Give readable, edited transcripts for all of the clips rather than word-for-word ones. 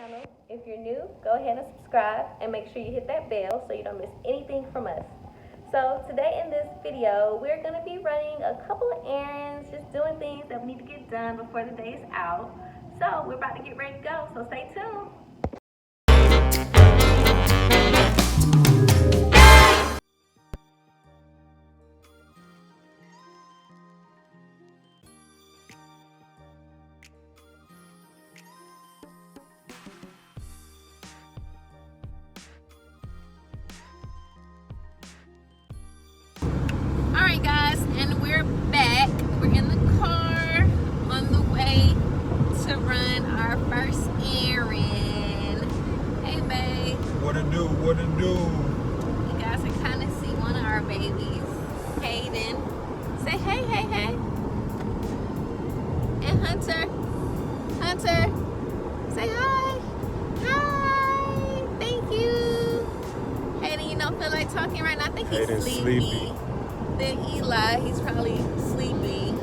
channel. If you're new, go ahead and subscribe and make sure you hit that bell so you don't miss anything from us. So today in this video, we're going to be running a couple of errands, just doing things that we need to get done before the day is out. So we're about to get ready to go, so stay tuned. Alright guys, and we're back. We're in the car on the way to run our first errand. Hey babe. What it do? What it do? You guys can kind of see one of our babies, Hayden. Say hey, hey, hey. And Hunter. Hunter. Say hi. Hi. Thank you. Hayden, you don't feel like talking right now? I think he's Hayden's sleepy. Then Eli, he's probably sleepy.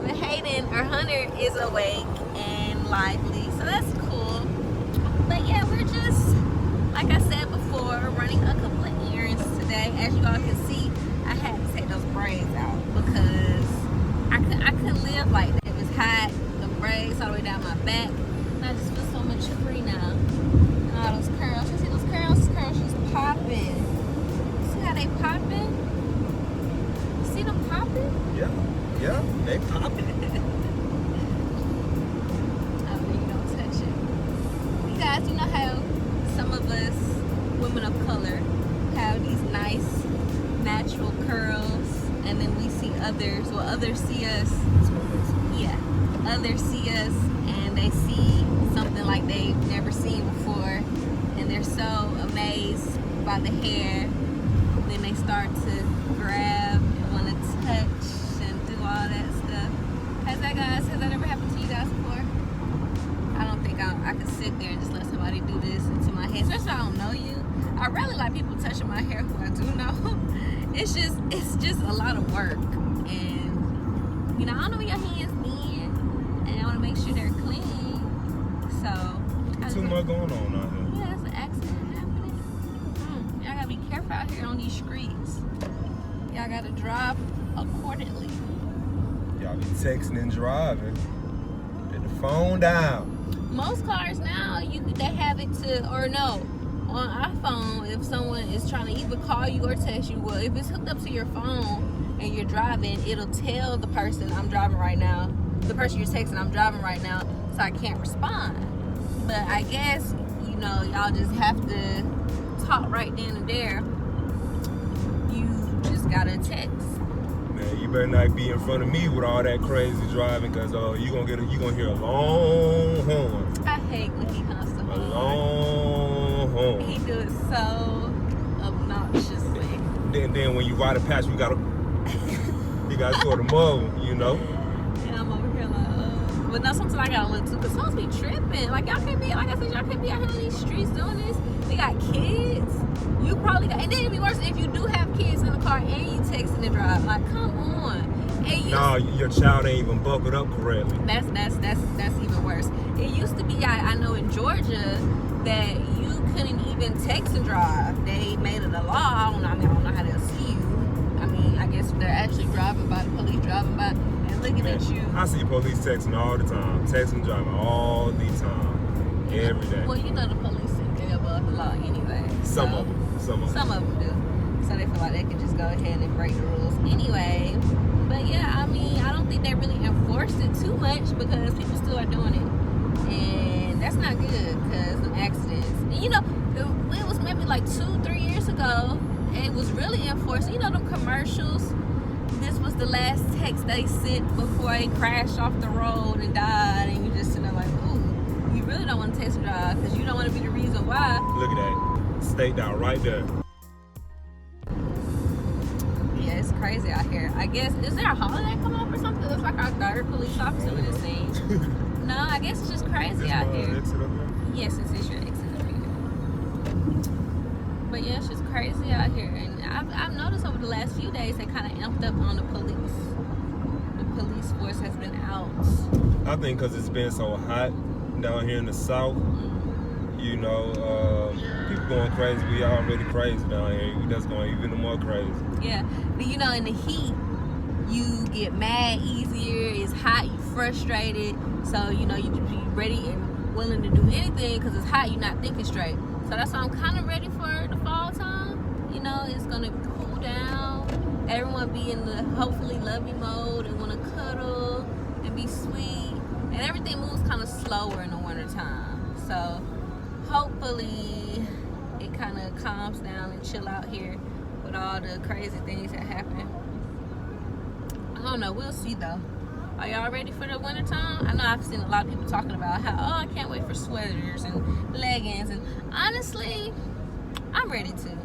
But Hayden, our Hunter, is awake and lively, so that's cool. But yeah, we're just, like I said before, running a couple of errands today. As you all can see, I had to take those braids out because I couldn't live like that. It was hot, the braids all the way down my back, and I just feel so much free now. And all those curls, you see those curls? Those curls just popping. See how they popping? See them popping? Yeah, they popping. Oh, you don't touch it. You guys, you know how some of us, women of color, have these nice natural curls, and then we see others, well, others see us, yeah, others see us, and they see something like they've never seen before, and they're so amazed by the hair, then they start to grab and want to touch and do all that stuff. Has that ever happened to you guys before? I don't think I could sit there and just let somebody do this into my head, especially if I don't know you. I really like people touching my hair who I do know. It's just a lot of work, and you know, I don't know where your hands been, and I want to make sure they're clean. So Too much going on out here. yeah, it's an accident happening. Y'all gotta be careful out here on these streets. Y'all gotta drive accordingly. Y'all be texting and driving. Put the phone down. Most cars now, they have it to, or no, on iPhone, if someone is trying to either call you or text you, well, if it's hooked up to your phone and you're driving, it'll tell the person I'm driving right now, the person you're texting I'm driving right now, so I can't respond. But I guess, you know, y'all just have to talk right then and there. You just gotta text. Man, you better not be in front of me with all that crazy driving, cause you gonna hear a long horn. I hate when he comes to A me. long horn. He do it so obnoxiously. Then when you ride a pass, you gotta sort of move, you know. And I'm over here like, but no, sometimes I gotta look too, cause folks be tripping. Like y'all can't be, like I said, y'all can't be out here on these streets doing this. They got kids. You probably got, and then it'd be worse if you do have kids in the car and you texting and drive. Like, come on. And No, your child ain't even buckled up correctly. That's even worse. It used to be, I know in Georgia that you couldn't even text and drive. They made it a law. I don't know how they'll see you. I mean, I guess they're actually driving by, the police driving by and looking at you. I see police texting all the time. Texting and driving all the time. Every day. Well, you know the police think they're above the law anyway. Some of them. Some of them do. So they feel like they can just go ahead and break the rules anyway. But yeah, I mean, I don't think they really enforced it too much because people still are doing it. And that's not good because of accidents. And you know, it was maybe like 2-3 years ago, it was really enforced. You know, them commercials, this was the last text they sent before they crashed off the road and died. And you just sit there like, ooh, you really don't want to text and drive because you don't want to be the reason why. Look at that. Staked out right there. Yeah, it's crazy out here. I guess, is there a holiday coming up or something? It's like our third police officer we've seen. No, I guess it's just crazy out here. Exit up here? Yes, this is your exit up here. But yeah, it's just crazy out here. And I've noticed over the last few days they kind of amped up on the police. The police force has been out. I think because it's been so hot, down here in the South. You know, people going crazy. We already crazy down here. We just going even more crazy. Yeah, but you know, in the heat, you get mad easier. It's hot, you frustrated. So you know, you be ready and willing to do anything because it's hot. You're not thinking straight. So that's why I'm kind of ready for the fall time. You know, it's gonna cool down. Everyone be in the hopefully lovey mode and want to cuddle and be sweet. And everything moves kind of slower in the winter time. So hopefully it kind of calms down and chill out here with all the crazy things that happen. I don't know, we'll see though. Are y'all ready for the winter time? I know I've seen a lot of people talking about how, oh, I can't wait for sweaters and leggings, and honestly, I'm ready to.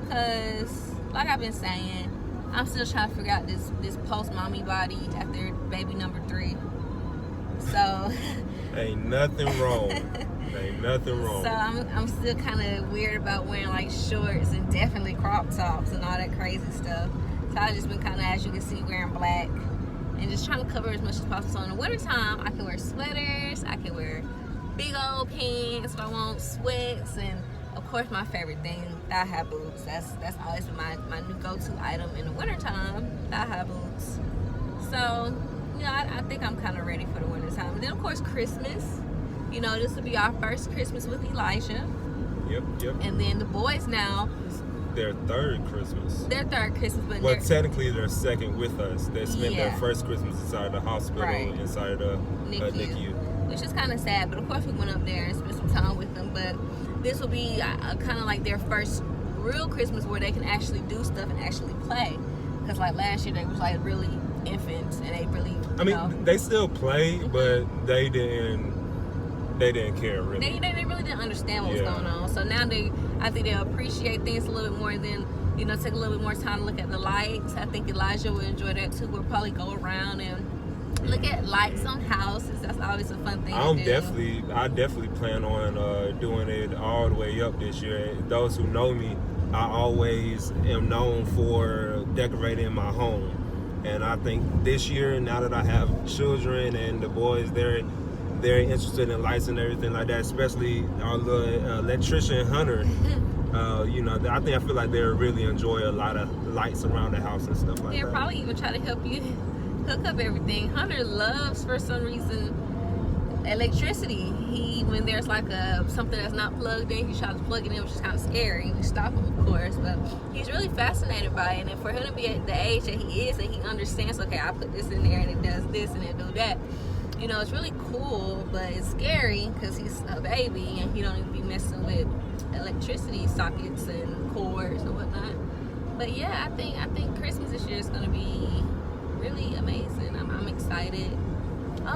Cause like I've been saying, I'm still trying to figure out this post-mommy body after baby number 3. So ain't nothing wrong. Ain't nothing wrong. So I'm still kind of weird about wearing like shorts and definitely crop tops and all that crazy stuff. So I've just been kind of, as you can see, wearing black and just trying to cover as much as possible. So in the wintertime, I can wear sweaters, I can wear big old pants if I want, sweats, and of course my favorite thing, thigh-high boots. That's always been my new go-to item in the wintertime, thigh-high boots. So, you know, I think I'm kind of ready for the wintertime. And then of course Christmas. You know, this will be our first Christmas with Elijah. Yep. And then the boys now, Their third Christmas. their third Christmas, but Well, technically their second with us. They spent their Yeah. first Christmas inside the hospital, Right. inside the NICU. which is kind of sad. But of course we went up there and spent some time with them. But this will be kind of like their first real Christmas where they can actually do stuff and actually play. Because like last year they was like really infants and they really, I mean, they still played, but they didn't care really. They really didn't understand what was going on. So now I think they'll appreciate things a little bit more, and then, you know, take a little bit more time to look at the lights. I think Elijah will enjoy that too. We'll probably go around and look at lights on houses. That's always a fun thing to do. I definitely plan on doing it all the way up this year. Those who know me, I always am known for decorating my home. And I think this year, now that I have children and the boys, they're very interested in lights and everything like that, especially our little electrician Hunter. You know, I feel like they'll really enjoy a lot of lights around the house and stuff like that. They'll probably even try to help you hook up everything. Hunter loves, for some reason, electricity. When there's like something that's not plugged in, he tries to plug it in, which is kind of scary. We stop him, of course, but he's really fascinated by it. And for him to be at the age that he is, and he understands, okay, I put this in there and it does this and it do that. You know, it's really cool, but it's scary because he's a baby and he don't even be messing with electricity sockets and cords and whatnot. But yeah, I think Christmas this year is going to be really amazing. I'm excited.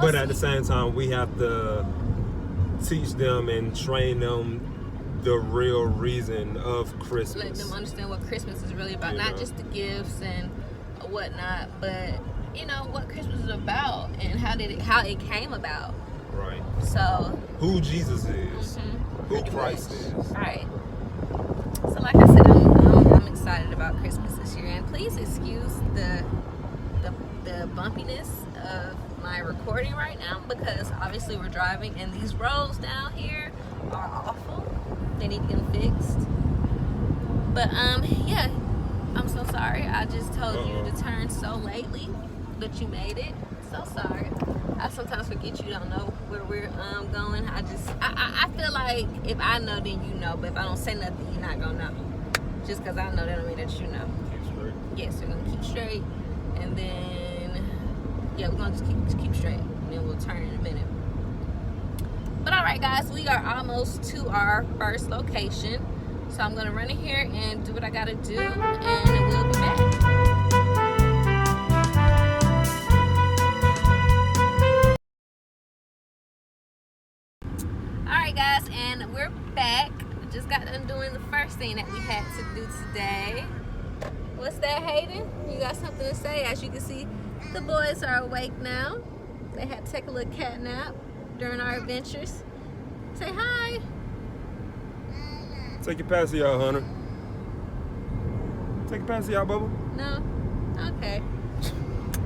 But at the same time, we have to teach them and train them the real reason of Christmas. Let them understand what Christmas is really about, not just the gifts and whatnot, but you know what Christmas is about and how it came about. Right. So who Jesus is, who Christ is. Right. So like I said, I'm excited about Christmas this year, and please excuse the bumpiness of my recording right now because obviously we're driving and these roads down here are awful. They need to get them fixed. But yeah, I'm so sorry. I just told you to turn so lately, but you made it. So sorry. I sometimes forget you don't know where we're going. I feel like if I know, then you know. But if I don't say nothing, you're not gonna know. Just because I know, that don't mean that you know. Keep straight. Yes, we're gonna keep straight, and then yeah, we're gonna just keep straight, and then we'll turn in a minute. But all right, guys, we are almost to our first location, so I'm gonna run in here and do what I gotta do, and we'll be back. Alright guys, and we're back. We just got done doing the first thing that we had to do today. What's that, Hayden? You got something to say? As you can see, the boys are awake now. They had to take a little cat nap during our adventures. Say hi. Take your passy out, Hunter. Take your passy out, Bubba. No? Okay.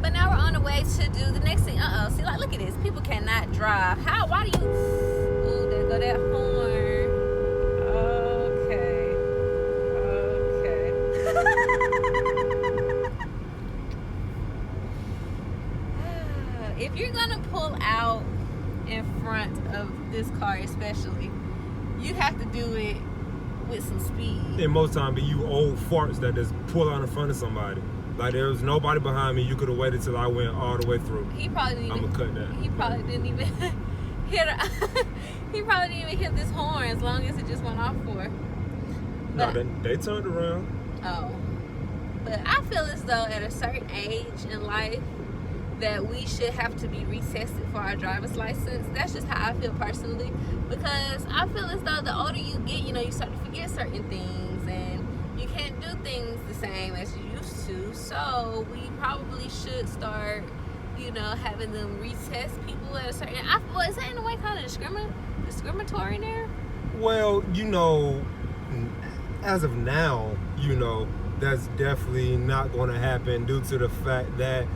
But now we're on the way to do the next thing. See, like, look at this. People cannot drive. Why do you blow that horn. Okay. If you're gonna pull out in front of this car, especially, you have to do it with some speed. And most time, be you old farts that just pull out in front of somebody. Like there was nobody behind me. You could have waited till I went all the way through. He probably didn't. I'm gonna cut that. He probably didn't even hit. He probably didn't even hit this horn as long as it just went off for. No, they turned around. Oh, but I feel as though at a certain age in life that we should have to be retested for our driver's license. That's just how I feel personally, because I feel as though the older you get, you know, you start to forget certain things and you can't do things the same as you used to. So we probably should start, you know, having them retest people at a certain. Is that in a way kind of discriminatory in there? Well, you know, as of now, you know, that's definitely not going to happen due to the fact that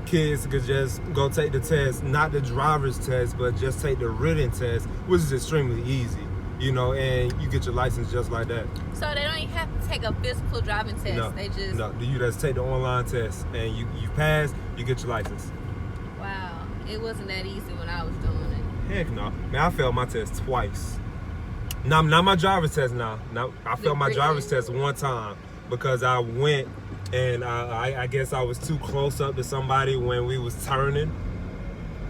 kids could just go take the test, not the driver's test, but just take the written test, which is extremely easy, you know, and you get your license just like that. So they don't even have to take a physical driving test. No, they just you just take the online test and you pass, you get your license. Wow, it wasn't that easy when I was doing it. Heck no, man, I failed my test twice. Not my driver's test now. No, I failed my driver's test one time because I went and I guess I was too close up to somebody when we was turning.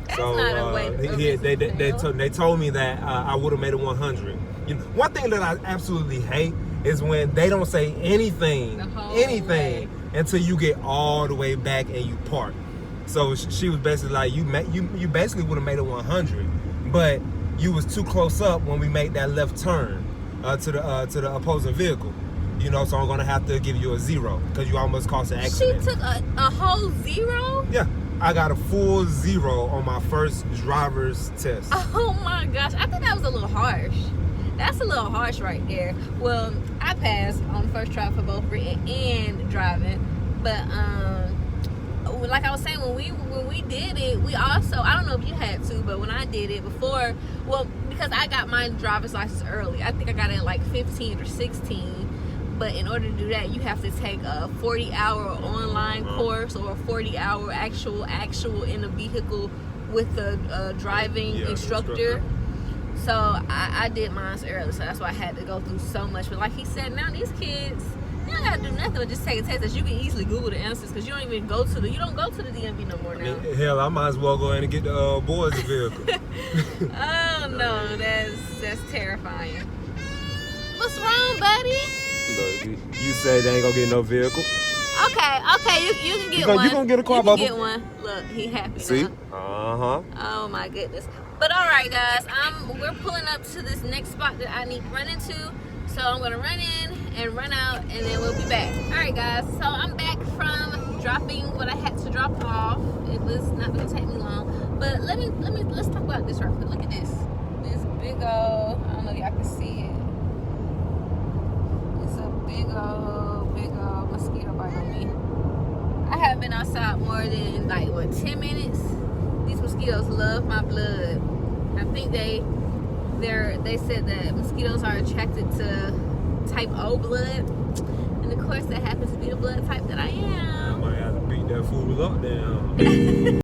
That's so not a way they told me that I would have made it 100. You know, one thing that I absolutely hate is when they don't say anything until you get all the way back and you park. So she was basically like, you basically would have made it 100, but you was too close up when we made that left turn to the opposing vehicle. You know, so I'm gonna have to give you a 0 because you almost caused an accident. She took a whole 0? Yeah, I got a full 0 on my first driver's test. Oh my gosh, I think that was a little harsh. That's a little harsh right there. Well, I passed on first try for both written and driving, but like I was saying, when we did it, we also, I don't know if you had to, but when I did it before, well, because I got my driver's license early, I think I got it at like 15 or 16. But in order to do that, you have to take a 40-hour online course or a 40-hour actual in a vehicle with a driving instructor. So I did mine early, so that's why I had to go through so much. But like he said, now these kids, you don't gotta do nothing but just take a test that you can easily Google the answers because you don't even go to the DMV no more now. Hell, I might as well go in and get the boys' vehicle. Oh no, that's terrifying. What's wrong, buddy? Look, you say they ain't gonna get no vehicle. Okay, you can get one. You gonna get a car, You Bubba? can get one. Look, he happy. See? Now. Oh my goodness. But all right, guys, we're pulling up to this next spot that I need to run into. So I'm gonna run in and run out, and then we'll be back. All right, guys. So I'm back from dropping what I had to drop off. It was not gonna take me long, but let's talk about this right quick. Look at this. This big old. I don't know if y'all can see it. It's a big old mosquito bite on me. I haven't been outside more than like 10 minutes. These mosquitoes love my blood. I think they said that mosquitoes are attracted to type O blood, and of course that happens to be the blood type that I am. I might have to beat that fool up down.